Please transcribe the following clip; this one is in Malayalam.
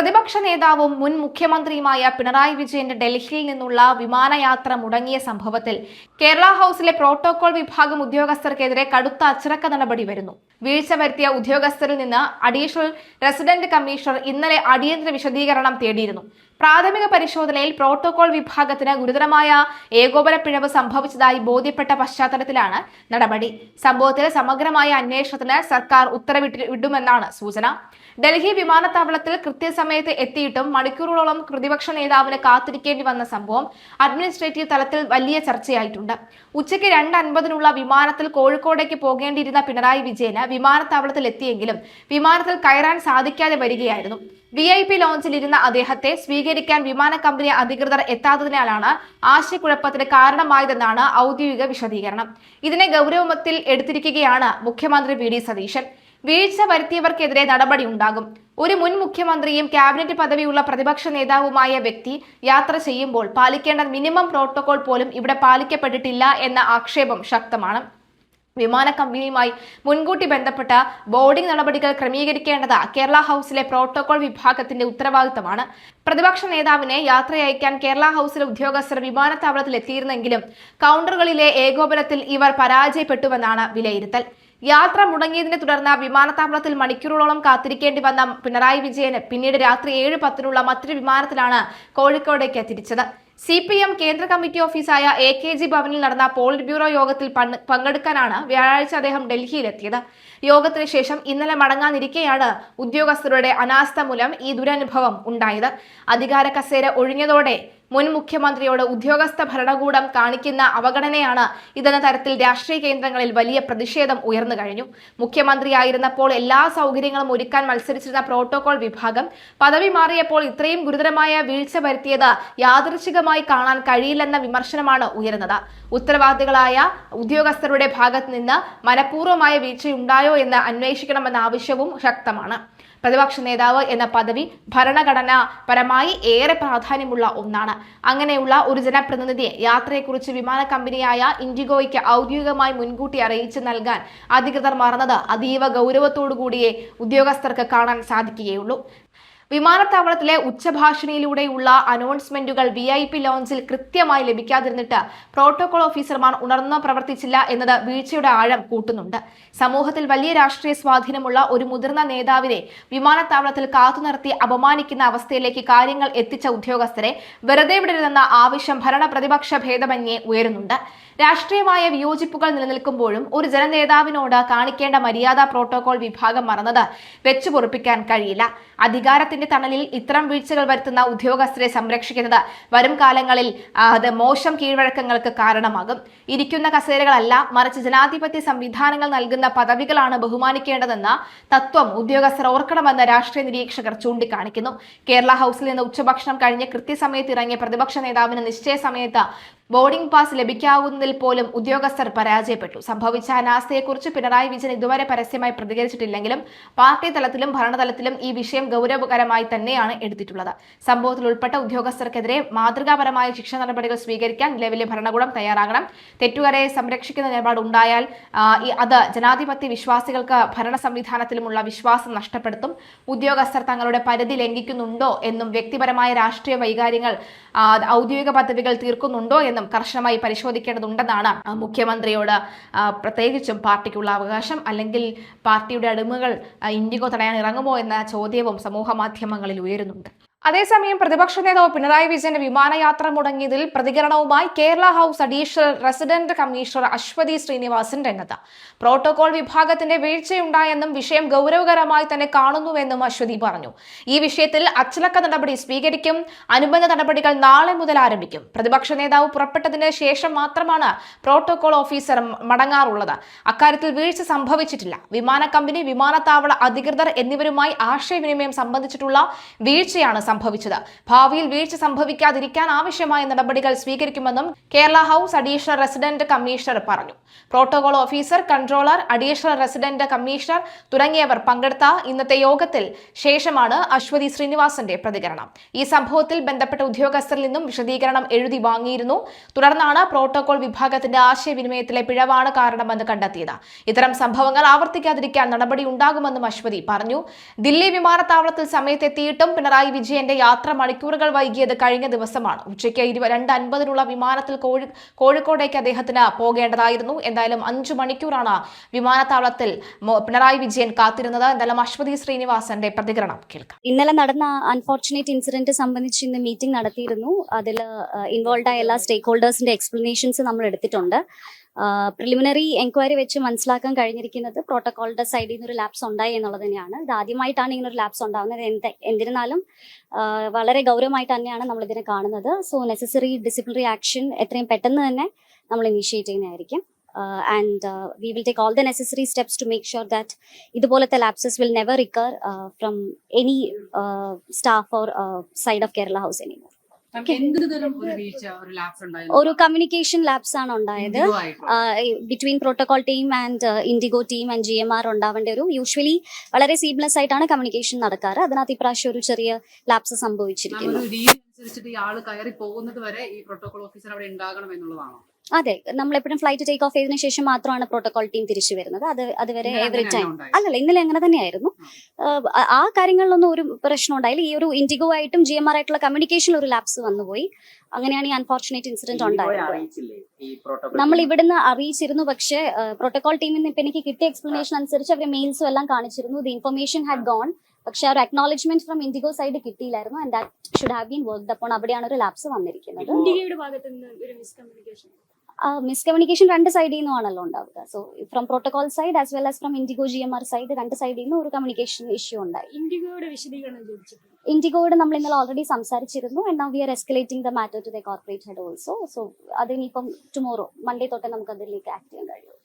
പ്രതിപക്ഷ നേതാവും മുൻ മുഖ്യമന്ത്രിയുമായ പിണറായി വിജയന്റെ ഡൽഹിയിൽ നിന്നുള്ള വിമാനയാത്ര മുടങ്ങിയ സംഭവത്തിൽ കേരള ഹൌസിലെ പ്രോട്ടോകോൾ വിഭാഗം ഉദ്യോഗസ്ഥർക്കെതിരെ കടുത്ത അച്ചടക്ക നടപടി വരുന്നു. വീഴ്ച വരുത്തിയ ഉദ്യോഗസ്ഥരിൽ നിന്ന് അഡീഷണൽ റെസിഡന്റ് കമ്മീഷണർ ഇന്നലെ അടിയന്തര വിശദീകരണം തേടിയിരുന്നു. പ്രാഥമിക പരിശോധനയിൽ പ്രോട്ടോകോൾ വിഭാഗത്തിന് ഗുരുതരമായ ഏകോപന പിഴവ് സംഭവിച്ചതായി ബോധ്യപ്പെട്ട പശ്ചാത്തലത്തിലാണ് നടപടി. സംഭവത്തിൽ സമഗ്രമായ അന്വേഷണത്തിന് സർക്കാർ ഉത്തരവിടുമെന്നാണ് സൂചന. ഡൽഹി വിമാനത്താവളത്തിൽ കൃത്യസമയത്ത് എത്തിയിട്ടും മണിക്കൂറുകളോളം പ്രതിപക്ഷ നേതാവിന് കാത്തിരിക്കേണ്ടി വന്ന സംഭവം അഡ്മിനിസ്ട്രേറ്റീവ് തലത്തിൽ വലിയ ചർച്ചയായിട്ടുണ്ട്. ഉച്ചയ്ക്ക് 2:50 വിമാനത്തിൽ കോഴിക്കോടേക്ക് പോകേണ്ടിയിരുന്ന പിണറായി വിജയന് വിമാനത്താവളത്തിൽ എത്തിയെങ്കിലും വിമാനത്തിൽ കയറാൻ സാധിക്കാതെ വരികയായിരുന്നു. VIP ലോഞ്ചിൽ ഇരുന്ന അദ്ദേഹത്തെ സ്വീകരിക്കാൻ വിമാന കമ്പനി അധികൃതർ എത്താത്തതിനാലാണ് ആശയക്കുഴപ്പത്തിന് കാരണമായതെന്നാണ് ഔദ്യോഗിക വിശദീകരണം. ഇതിനെ ഗൗരവത്തിൽ എടുത്തിരിക്കുകയാണ് മുഖ്യമന്ത്രി VD സതീശൻ. വീഴ്ച വരുത്തിയവർക്കെതിരെ നടപടി ഉണ്ടാകും. ഒരു മുൻ മുഖ്യമന്ത്രിയും ക്യാബിനറ്റ് പദവിയുള്ള പ്രതിപക്ഷ നേതാവുമായ വ്യക്തി യാത്ര ചെയ്യുമ്പോൾ പാലിക്കേണ്ട മിനിമം പ്രോട്ടോകോൾ പോലും ഇവിടെ പാലിക്കപ്പെട്ടിട്ടില്ല എന്ന ആക്ഷേപം ശക്തമാണ്. വിമാന കമ്പനിയുമായി മുൻകൂട്ടി ബന്ധപ്പെട്ട ബോർഡിംഗ് നടപടികൾ ക്രമീകരിക്കേണ്ടത് കേരള ഹൌസിലെ പ്രോട്ടോകോൾ വിഭാഗത്തിന്റെ ഉത്തരവാദിത്തമാണ്. പ്രതിപക്ഷ നേതാവിനെ യാത്രയയക്കാൻ കേരള ഹൌസിലെ ഉദ്യോഗസ്ഥർ വിമാനത്താവളത്തിൽ എത്തിയിരുന്നെങ്കിലും കൗണ്ടറുകളിലെ ഏകോപനത്തിൽ ഇവർ പരാജയപ്പെട്ടുവെന്നാണ് വിലയിരുത്തൽ. യാത്ര മുടങ്ങിയതിനെ തുടർന്ന് വിമാനത്താവളത്തിൽ മണിക്കൂറുകളോളം കാത്തിരിക്കേണ്ടി വന്ന പിണറായി വിജയന് പിന്നീട് രാത്രി 7:10 മറ്റൊരു വിമാനത്തിലാണ് കോഴിക്കോടേക്ക് തിരിച്ചത്. CPM കേന്ദ്ര കമ്മിറ്റി ഓഫീസായ AKG ഭവനിൽ നടന്ന പോളിറ്റ് ബ്യൂറോ യോഗത്തിൽ പങ്കെടുക്കാനാണ് വ്യാഴാഴ്ച അദ്ദേഹം ഡൽഹിയിലെത്തിയത്. യോഗത്തിന് ശേഷം ഇന്നലെ മടങ്ങാനിരിക്കെയാണ് ഉദ്യോഗസ്ഥരുടെ അനാസ്ഥ മൂലം ഈ ദുരനുഭവം ഉണ്ടായത്. അധികാര കസേര ഒഴിഞ്ഞതോടെ മുൻ മുഖ്യമന്ത്രിയോട് ഉദ്യോഗസ്ഥ ഭരണകൂടം കാണിക്കുന്ന അവഗണനയാണ് ഇതെന്ന തരത്തിൽ രാഷ്ട്രീയ കേന്ദ്രങ്ങളിൽ വലിയ പ്രതിഷേധം ഉയർന്നു കഴിഞ്ഞു. മുഖ്യമന്ത്രിയായിരുന്നപ്പോൾ എല്ലാ സൗകര്യങ്ങളും ഒരുക്കാൻ മത്സരിച്ചിരുന്ന പ്രോട്ടോകോൾ വിഭാഗം പദവി മാറിയപ്പോൾ ഇത്രയും ഗുരുതരമായ വീഴ്ച വരുത്തിയത് യാദൃച്ഛികമായി കാണാൻ കഴിയില്ലെന്ന വിമർശനമാണ് ഉയരുന്നത്. ഉത്തരവാദികളായ ഉദ്യോഗസ്ഥരുടെ ഭാഗത്ത് നിന്ന് മനഃപൂർവ്വമായ വീഴ്ചയുണ്ടായോ എന്ന് അന്വേഷിക്കണമെന്ന ആവശ്യവും ശക്തമാണ്. പ്രതിപക്ഷ നേതാവ് എന്ന പദവി ഭരണഘടനാപരമായി ഏറെ പ്രാധാന്യമുള്ള ഒന്നാണ്. അങ്ങനെയുള്ള ഒരു ജനപ്രതിനിധിയെ യാത്രയെക്കുറിച്ച് വിമാന കമ്പനിയായ ഇൻഡിഗോയ്ക്ക് ഔദ്യോഗികമായി മുൻകൂട്ടി അറിയിച്ച് നൽകാൻ അധികൃതർ മറന്നത് അതീവ ഗൗരവത്തോടുകൂടിയേ ഉദ്യോഗസ്ഥർക്ക് കാണാൻ സാധിക്കുകയുള്ളൂ. വിമാനത്താവളത്തിലെ ഉച്ചഭാഷിണിയിലൂടെയുള്ള അനൗൺസ്മെന്റുകൾ VIP ലോഞ്ചിൽ കൃത്യമായി ലഭിക്കാതിരുന്നിട്ട് പ്രോട്ടോകോൾ ഓഫീസർമാർ ഉണർന്നു പ്രവർത്തിച്ചില്ല എന്നത് വീഴ്ചയുടെ ആഴം കൂട്ടുന്നുണ്ട്. സമൂഹത്തിൽ വലിയ രാഷ്ട്രീയ സ്വാധീനമുള്ള ഒരു മുതിർന്ന നേതാവിനെ വിമാനത്താവളത്തിൽ കാത്തുനിർത്തി അപമാനിക്കുന്ന അവസ്ഥയിലേക്ക് കാര്യങ്ങൾ എത്തിച്ച ഉദ്യോഗസ്ഥരെ വെറുതെ വിടരുതെന്ന ആവശ്യം ഭരണ പ്രതിപക്ഷ ഭേദമന്യേ ഉയരുന്നുണ്ട്. രാഷ്ട്രീയമായ വിയോജിപ്പുകൾ നിലനിൽക്കുമ്പോഴും ഒരു ജനനേതാവിനോട് കാണിക്കേണ്ട മര്യാദ പ്രോട്ടോകോൾ വിഭാഗം മറന്നത് വെച്ചുപൊറുപ്പിക്കാൻ കഴിയില്ല. അധികാരത്തിന്റെ തണലിൽ ഇത്തരം വീഴ്ചകൾ വരുത്തുന്ന ഉദ്യോഗസ്ഥരെ സംരക്ഷിക്കുന്നത് വരും കാലങ്ങളിൽ അത് മോശം കീഴ്വഴക്കങ്ങൾക്ക് കാരണമാകും. ഇരിക്കുന്ന കസേരകളല്ല, മറിച്ച് ജനാധിപത്യ സംവിധാനങ്ങൾ നൽകുന്ന പദവികളാണ് ബഹുമാനിക്കേണ്ടതെന്ന തത്വം ഉദ്യോഗസ്ഥർ ഓർക്കണമെന്ന് രാഷ്ട്രീയ നിരീക്ഷകർ ചൂണ്ടിക്കാണിക്കുന്നു. കേരള ഹൌസിൽ നിന്ന് ഉച്ചഭക്ഷണം കഴിഞ്ഞ് കൃത്യസമയത്ത് ഇറങ്ങിയ പ്രതിപക്ഷ നേതാവിന് നിശ്ചയ സമയത്ത് ബോർഡിംഗ് പാസ് ലഭിക്കാവുന്നതിൽ പോലും ഉദ്യോഗസ്ഥർ പരാജയപ്പെട്ടു. സംഭവിച്ച അനാസ്ഥയെക്കുറിച്ച് പിണറായി വിജയൻ ഇതുവരെ പരസ്യമായി പ്രതികരിച്ചിട്ടില്ലെങ്കിലും പാർട്ടി തലത്തിലും ഭരണതലത്തിലും ഈ വിഷയം ഗൗരവകരമായി തന്നെയാണ് എടുത്തിട്ടുള്ളത്. സംഭവത്തിൽ ഉൾപ്പെട്ട ഉദ്യോഗസ്ഥർക്കെതിരെ മാതൃകാപരമായ ശിക്ഷാ നടപടികൾ സ്വീകരിക്കാൻ നിലവിലെ ഭരണകൂടം തയ്യാറാകണം. തെറ്റുകാരെ സംരക്ഷിക്കുന്ന നിലപാടുണ്ടായാൽ അത് ജനാധിപത്യ വിശ്വാസികൾക്ക് ഭരണ സംവിധാനത്തിലുമുള്ള വിശ്വാസം നഷ്ടപ്പെടുത്തും. ഉദ്യോഗസ്ഥർ തങ്ങളുടെ പരിധി ലംഘിക്കുന്നുണ്ടോ എന്നും വ്യക്തിപരമായ രാഷ്ട്രീയ വൈകാര്യങ്ങൾ ഔദ്യോഗിക പദവികൾ തീർക്കുന്നുണ്ടോ എന്നും കർശനമായി പരിശോധിക്കേണ്ടതുണ്ടെന്നാണ് മുഖ്യമന്ത്രിയോട് പ്രത്യേകിച്ചും പാർട്ടിക്കുള്ള അവകാശം. അല്ലെങ്കിൽ പാർട്ടിയുടെ അടിമകൾ ഇൻഡിഗോ തടയാൻ ഇറങ്ങുമോ എന്ന ചോദ്യവും സമൂഹ മാധ്യമങ്ങളിൽ ഉയരുന്നുണ്ട്. അതേസമയം പ്രതിപക്ഷ നേതാവ് പിണറായി വിജയന്റെ വിമാനയാത്ര മുടങ്ങിയതിൽ പ്രതികരണവുമായി Kerala house additional resident commissioner Aswathy Srinivasan രംഗത്ത്. പ്രോട്ടോകോൾ വിഭാഗത്തിന്റെ വീഴ്ചയുണ്ടായെന്നും വിഷയം ഗൗരവകരമായി തന്നെ കാണുന്നുവെന്നും അശ്വതി പറഞ്ഞു. ഈ വിഷയത്തിൽ അച്ചടക്ക നടപടി സ്വീകരിക്കും. അനുബന്ധ നടപടികൾ നാളെ മുതൽ ആരംഭിക്കും. പ്രതിപക്ഷ നേതാവ് പുറപ്പെട്ടതിന് ശേഷം മാത്രമാണ് പ്രോട്ടോകോൾ ഓഫീസർ മടങ്ങാറുള്ളത്. അക്കാര്യത്തിൽ വീഴ്ച സംഭവിച്ചിട്ടില്ല. വിമാന കമ്പനി, വിമാനത്താവള അധികൃതർ എന്നിവരുമായി ആശയവിനിമയം സംബന്ധിച്ചിട്ടുള്ള വീഴ്ചയാണ് സംഭവിച്ചത്. ഭാവിയിൽ വീഴ്ച സംഭവിക്കാതിരിക്കാൻ ആവശ്യമായ നടപടികൾ സ്വീകരിക്കുമെന്നും Kerala house additional resident commissioner പറഞ്ഞു. Protocol officer, controller, additional resident commissioner തുടങ്ങിയവർ പങ്കെടുത്ത ഇന്നത്തെ യോഗത്തിൽ ശേഷമാണ് അശ്വതി ശ്രീനിവാസന്റെ പ്രതികരണം. ഈ സംഭവത്തിൽ ബന്ധപ്പെട്ട ഉദ്യോഗസ്ഥരിൽ നിന്നും വിശദീകരണം എഴുതി വാങ്ങിയിരുന്നു. തുടർന്നാണ് പ്രോട്ടോകോൾ വിഭാഗത്തിന്റെ ആശയവിനിമയത്തിലെ പിഴവാണ് കാരണമെന്ന് കണ്ടെത്തിയത്. ഇത്തരം സംഭവങ്ങൾ ആവർത്തിക്കാതിരിക്കാൻ നടപടി ഉണ്ടാകുമെന്നും അശ്വതി പറഞ്ഞു. ദില്ലി വിമാനത്താവളത്തിൽ സമയത്തെത്തിയിട്ടും പിണറായി വിജയന്റെ യാത്ര മണിക്കൂറുകൾ വൈകിയത് കഴിഞ്ഞ ദിവസമാണ്. ഉച്ചയ്ക്ക് 2:50 വിമാനത്തിൽ കോഴിക്കോടേക്ക് അദ്ദേഹത്തിന് പോകേണ്ടതായിരുന്നു. എന്തായാലും 5 മണിക്കൂറാണ് വിമാനത്താവളത്തിൽ പിണറായി വിജയൻ കാത്തിരുന്നത്. എന്തായാലും അശ്വതി ശ്രീനിവാസന്റെ പ്രതികരണം കേൾക്കാം. ഇന്നലെ നടന്ന അൺഫോർച്ചുനേറ്റ് ഇൻസിഡന്റ് സംബന്ധിച്ച് ഇന്ന് മീറ്റിംഗ് നടത്തിയിരുന്നു. അതിൽ ഇൻവോൾവ് ആയ എല്ലാ സ്റ്റേക്ക് ഹോൾഡേഴ്സിന്റെ എക്സ്പ്ലനേഷൻസ് നമ്മൾ എടുത്തിട്ടുണ്ട്. പ്രിലിമിനറി എൻക്വയറി വെച്ച് മനസ്സിലാക്കാൻ കഴിഞ്ഞിരിക്കുന്നത് പ്രോട്ടോകോളിന്റെ സൈഡിൽ നിന്ന് ഒരു ലാപ്സ് ഉണ്ടായി എന്നുള്ളത് തന്നെയാണ്. ഇത് ആദ്യമായിട്ടാണ് ഇങ്ങനെ ഒരു ലാപ്സ് ഉണ്ടാകുന്നത്. എന്നിരുന്നാലും വളരെ ഗൗരവമായിട്ട് തന്നെയാണ് നമ്മൾ ഇതിനെ കാണുന്നത്. സോ നെസസറി ഡിസിപ്ലിനറി ആക്ഷൻ എത്രയും പെട്ടെന്ന് തന്നെ നമ്മൾ ഇനീഷ്യേറ്റ് ചെയ്യുന്നതായിരിക്കും. And we will take all the necessary steps to make sure that ഇതുപോലത്തെ lapses will never recur from any staff or side of Kerala House anymore. ഒരു കമ്മ്യൂണിക്കേഷൻ ലാപ്സ് ആണ് ഉണ്ടായത് between protocol team and IndiGo team and GMR ഉണ്ടാവേണ്ട ഒരു യൂഷ്വലി വളരെ സീംലെസ് ആയിട്ടാണ് കമ്മ്യൂണിക്കേഷൻ നടക്കാറ്. അതിനകത്ത് ഇപ്രാവശ്യം ഒരു ചെറിയ ലാപ്സ് സംഭവിച്ചിരിക്കുന്നു. അതെ, നമ്മളെപ്പോഴും ഫ്ലൈറ്റ് ടേക്ക് ഓഫ് ചെയ്തതിനു ശേഷം മാത്രമാണ് പ്രോട്ടോകോൾ ടീം തിരിച്ചു വരുന്നത്. അതുവരെ എവറി ടൈം അല്ലല്ല, ഇന്നലെ അങ്ങനെ തന്നെയായിരുന്നു. ആ കാര്യങ്ങളിലൊന്നും ഒരു പ്രശ്നം ഉണ്ടായില്ല. ഈ ഒരു ഇൻഡിഗോ ആയിട്ടും GMR ആയിട്ടുള്ള കമ്മ്യൂണിക്കേഷനിൽ ഒരു ലാപ്സ് വന്നുപോയി. അങ്ങനെയാണ് ഈ അൺഫോർച്ചുനേറ്റ് ഇൻസിഡന്റ് ഉണ്ടായത്. നമ്മൾ ഇവിടുന്ന് അറിയിച്ചിരുന്നു. പക്ഷേ പ്രോട്ടോകോൾ ടീമിൽ നിന്ന് ഇപ്പൊ എനിക്ക് കിട്ടിയ എക്സ്പ്ലനേഷൻ അനുസരിച്ച് അവർ മെയിൽസും എല്ലാം കാണിച്ചിരുന്നു. The information had gone. പക്ഷെ ആ ഒരു അക്നോളജ്മെന്റ് ഫ്രം ഇൻഡിഗോ സൈഡ് കിട്ടിയില്ലായിരുന്നു. And that should have been worked upon. അവിടെയാണ് ഒരു ലാപ്സ് വന്നിരിക്കുന്നത്. മിസ്കമ്മ്യൂണിക്കേഷൻ രണ്ട് സൈഡിൽ നിന്നും ആണല്ലോ ഉണ്ടാവുക. So from protocol side as well as from IndiGo GMR side രണ്ട് സൈഡിൽ നിന്നും ഒരു കമ്മ്യൂണിക്കേഷൻ ഇഷ്യൂ ഉണ്ടായി. ഇൻഡിഗോയോട് നമ്മൾ ഇന്നലെ ഓൾറെഡി സംസാരിച്ചിരുന്നു. And now we are escalating the matter to the corporate head also. So അതിനിപ്പം ടുമോറോ മൺഡേ തൊട്ടേ നമുക്ക് അതിലേക്ക് ആക്ട് ചെയ്യാൻ കഴിയും.